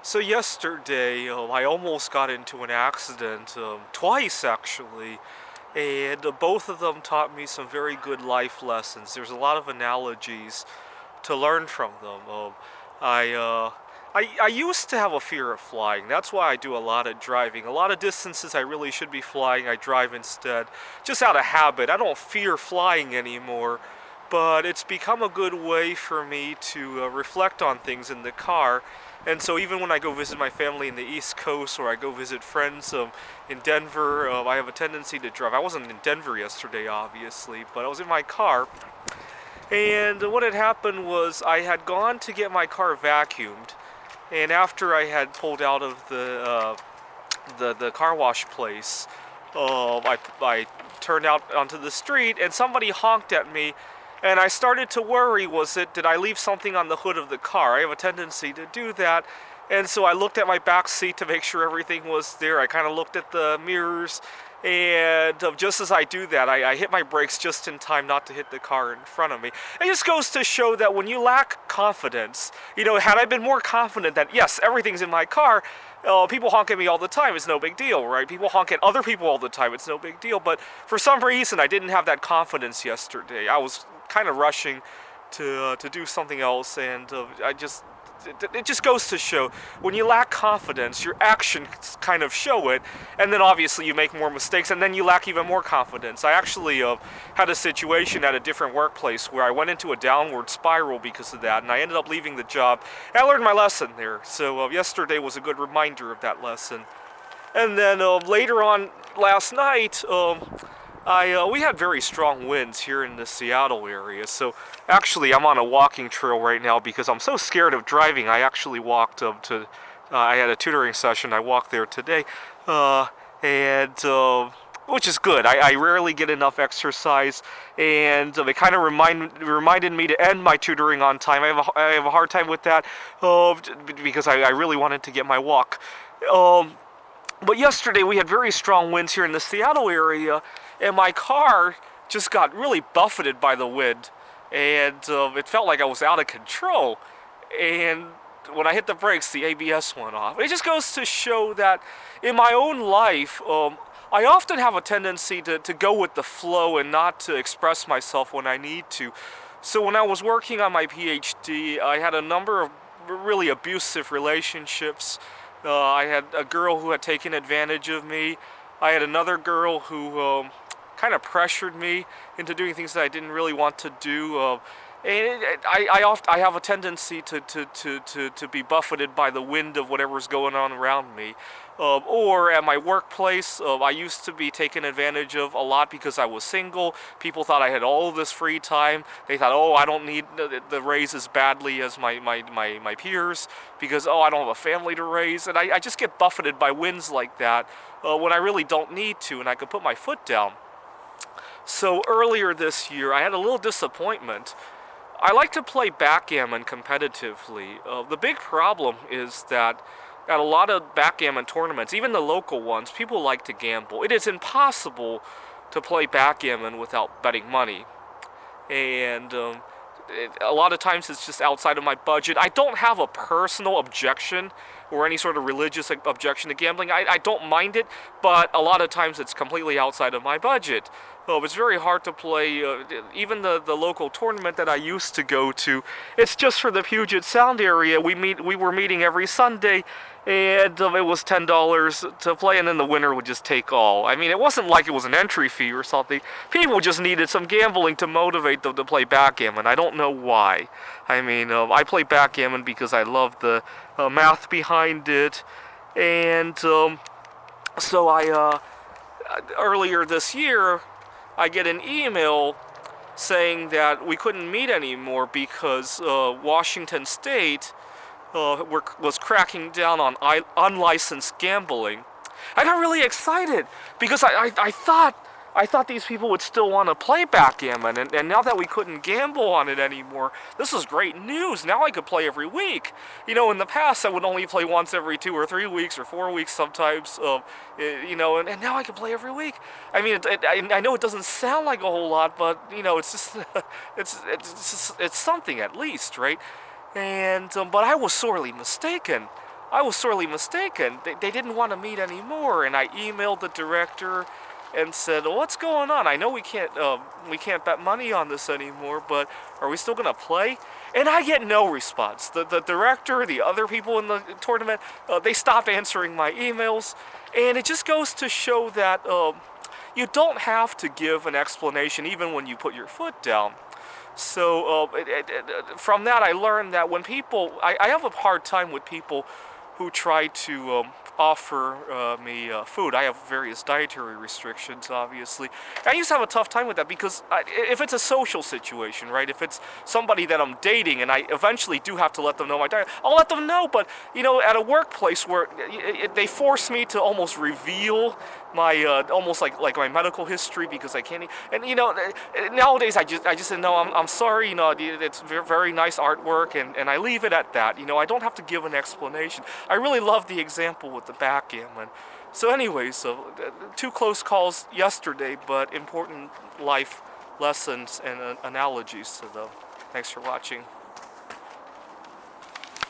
So yesterday, I almost got into an accident, twice actually, and both of them taught me some very good life lessons. There's a lot of analogies to learn from them. I, uh, I used to have a fear of flying. That's why I do a lot of driving. A lot of distances I really should be flying, I drive instead. Just out of habit. I don't fear flying anymore, but it's become a good way for me to reflect on things in the car. And so even when I go visit my family in the East Coast or I go visit friends in Denver, I have a tendency to drive. I wasn't in Denver yesterday, obviously, but I was in my car. And what had happened was I had gone to get my car vacuumed, and after I had pulled out of the car wash place, I turned out onto the street, and somebody honked at me, and I started to worry, did I leave something on the hood of the car? I have a tendency to do that. And so I looked at my back seat to make sure everything was there. I kind of looked at the mirrors, and just as I do that, I hit my brakes just in time not to hit the car in front of me. It just goes to show that when you lack confidence, had I been more confident that, yes, everything's in my car, people honk at me all the time, it's no big deal, right? People honk at other people all the time, it's no big deal. But for some reason, I didn't have that confidence yesterday. I was kind of rushing to do something else, and it just goes to show when you lack confidence, your actions kind of show it, and then obviously you make more mistakes, and then you lack even more confidence. I actually had a situation at a different workplace where I went into a downward spiral because of that, and I ended up leaving the job. And I learned my lesson there, so yesterday was a good reminder of that lesson. And then later on last night, we had very strong winds here in the Seattle area, so actually I'm on a walking trail right now because I'm so scared of driving. I actually walked up to, I had a tutoring session, I walked there today, and which is good. I rarely get enough exercise, and it kind of reminded me to end my tutoring on time. I have a hard time with that because I really wanted to get my walk. But yesterday we had very strong winds here in the Seattle area, and my car just got really buffeted by the wind, and it felt like I was out of control. And when I hit the brakes, the ABS went off. It just goes to show that in my own life, I often have a tendency to go with the flow and not to express myself when I need to. So when I was working on my PhD, I had a number of really abusive relationships. I had a girl who had taken advantage of me. I had another girl who kind of pressured me into doing things that I didn't really want to do. I have a tendency to be buffeted by the wind of whatever's going on around me. Or at my workplace, I used to be taken advantage of a lot because I was single. People thought I had all this free time. They thought, oh, I don't need the raise as badly as my peers because, oh, I don't have a family to raise. And I just get buffeted by winds like that when I really don't need to, and I could put my foot down. So earlier this year, I had a little disappointment. I like to play backgammon competitively. The big problem is that at a lot of backgammon tournaments, even the local ones, people like to gamble. It is impossible to play backgammon without betting money. And a lot of times it's just outside of my budget. I don't have a personal objection or any sort of religious objection to gambling. I don't mind it, but a lot of times it's completely outside of my budget. It's very hard to play, even the local tournament that I used to go to. It's just for the Puget Sound area. We were meeting every Sunday, and it was $10 to play, and then the winner would just take all. I mean, it wasn't like it was an entry fee or something. People just needed some gambling to motivate them to play backgammon. I don't know why. I mean, I play backgammon because I love the math behind it, and so earlier this year, I get an email saying that we couldn't meet anymore because Washington State was cracking down on unlicensed gambling. I got really excited because I thought these people would still want to play backgammon, and now that we couldn't gamble on it anymore, this was great news. Now I could play every week. In the past I would only play once every 2 or 3 weeks or 4 weeks sometimes, and now I can play every week. I mean, I know it doesn't sound like a whole lot, but, it's just, it's something at least, right? And, but I was sorely mistaken. I was sorely mistaken. They didn't want to meet anymore, and I emailed the director and said, well, what's going on? I know we can't bet money on this anymore, but are we still gonna play? And I get no response. The director, the other people in the tournament, they stopped answering my emails, and it just goes to show that you don't have to give an explanation even when you put your foot down. So from that, I learned that when people, I have a hard time with people who try to offer me food. I have various dietary restrictions, obviously. I used to have a tough time with that because if it's a social situation, right? If it's somebody that I'm dating and I eventually do have to let them know my diet, I'll let them know. But, you know, at a workplace where they force me to almost reveal my almost like my medical history because I can't eat. And you know, nowadays I just say no. I'm sorry. You know, it's very nice artwork, and I leave it at that. You know, I don't have to give an explanation. I really love the example with the backgammon. So anyway, so 2 close calls yesterday, but important life lessons and analogies to them. Thanks for watching.